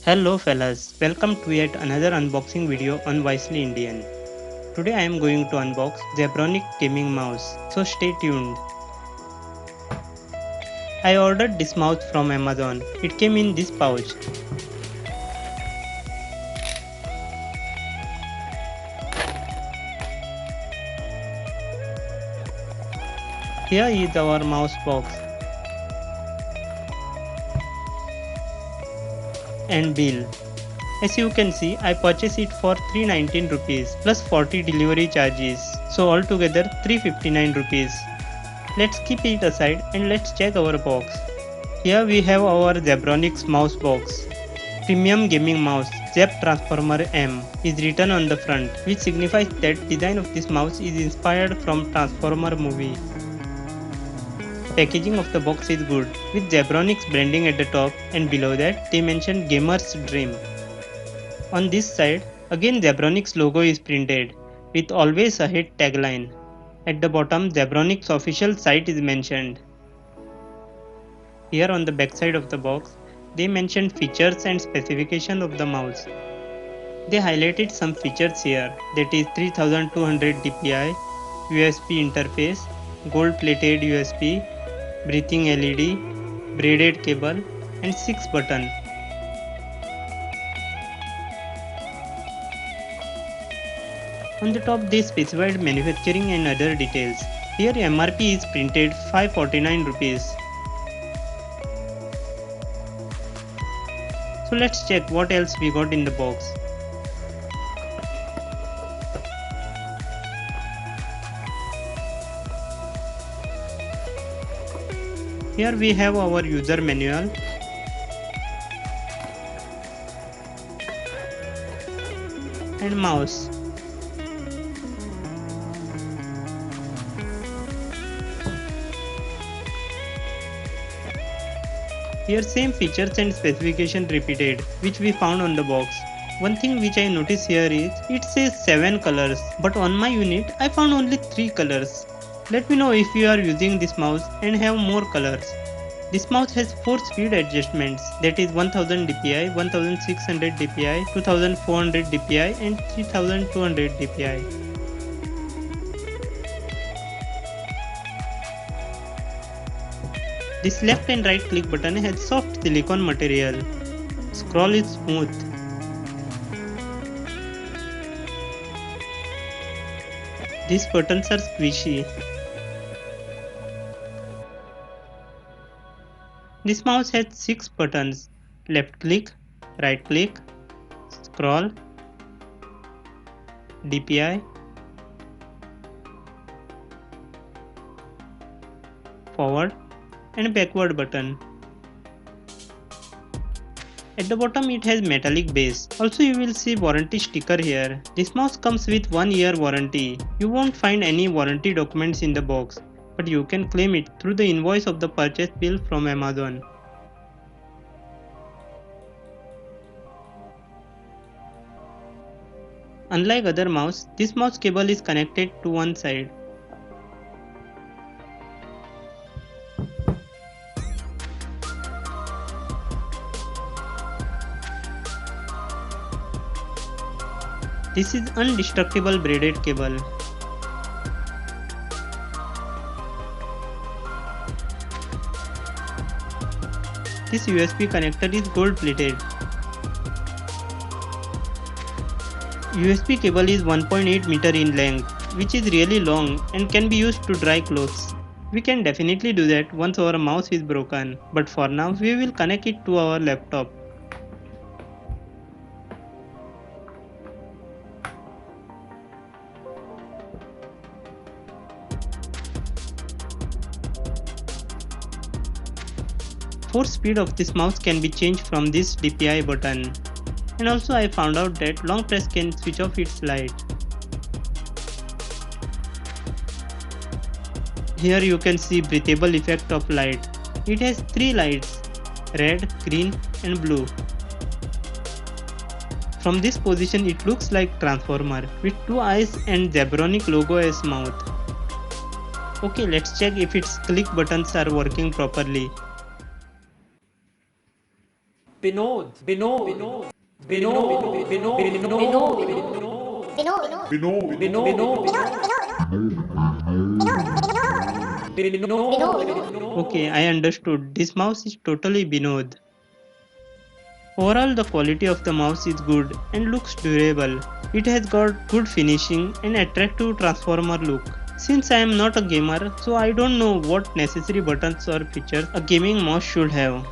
Hello fellas, welcome to yet another unboxing video on Wisely Indian. Today I am going to unbox Zebronic gaming mouse, so stay tuned. I ordered this mouse from Amazon. It came in this pouch. Here is our mouse box and bill. As you can see, I purchased it for 319 rupees plus 40 delivery charges, so altogether 359 rupees. Let's keep it aside and let's check our box. Here we have our Zebronics mouse box. Premium gaming mouse Zep Transformer M is written on the front, which signifies that design of this mouse is inspired from Transformer movie. Packaging of the box is good, with Zebronics branding at the top, and below that they mention Gamer's Dream. On this side, again Zebronics logo is printed, with Always Ahead tagline. At the bottom, Zebronics official site is mentioned. Here on the back side of the box, they mentioned features and specification of the mouse. They highlighted some features here, that is 3200 dpi, USB interface, gold plated USB, breathing LED, braided cable and 6 buttons. On the top they specified manufacturing and other details. Here MRP is printed 549 rupees. So let's check what else we got in the box. Here we have our user manual. And mouse. Here same features and specification repeated, which we found on the box. One thing which I notice here is, it says 7 colors, but on my unit I found only 3 colors. Let me know if you are using this mouse and have more colors. This mouse has 4 speed adjustments, that is 1000 dpi, 1600 dpi, 2400 dpi and 3200 dpi. This left and right click button has soft silicone material. Scroll is smooth. These buttons are squishy. This mouse has 6 buttons: left click, right click, scroll, DPI, forward and backward button. At the bottom it has metallic base. Also you will see warranty sticker here. This mouse comes with 1 year warranty. You won't find any warranty documents in the box, but you can claim it through the invoice of the purchase bill from Amazon. Unlike other mouse, this mouse cable is connected to one side. This is indestructible braided cable. This USB connector is gold plated. USB cable is 1.8 meter in length, which is really long and can be used to dry clothes. We can definitely do that once our mouse is broken, but for now we will connect it to our laptop. Force speed of this mouse can be changed from this DPI button. And also I found out that long press can switch off its light. Here you can see breathable effect of light. It has 3 lights, red, green and blue. From this position it looks like Transformer with 2 eyes and Zebronic logo as mouth. Okay, let's check if its click buttons are working properly. Binod, Binod, Binod, Binod, Binod, Binod, Binod. Okay, I understood. This mouse is totally Binod. Overall, the quality of the mouse is good and looks durable. It has got good finishing and attractive transformer look. Since I am not a gamer, so I don't know what necessary buttons or features a gaming mouse should have.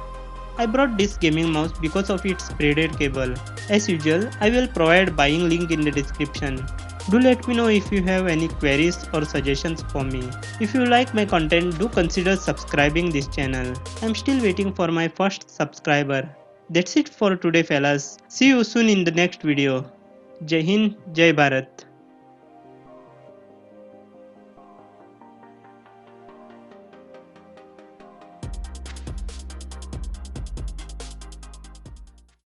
I brought this gaming mouse because of its braided cable. As usual, I will provide buying link in the description. Do let me know if you have any queries or suggestions for me. If you like my content, do consider subscribing this channel. I'm still waiting for my first subscriber. That's it for today fellas. See you soon in the next video. Jai Hind, Jai Bharat.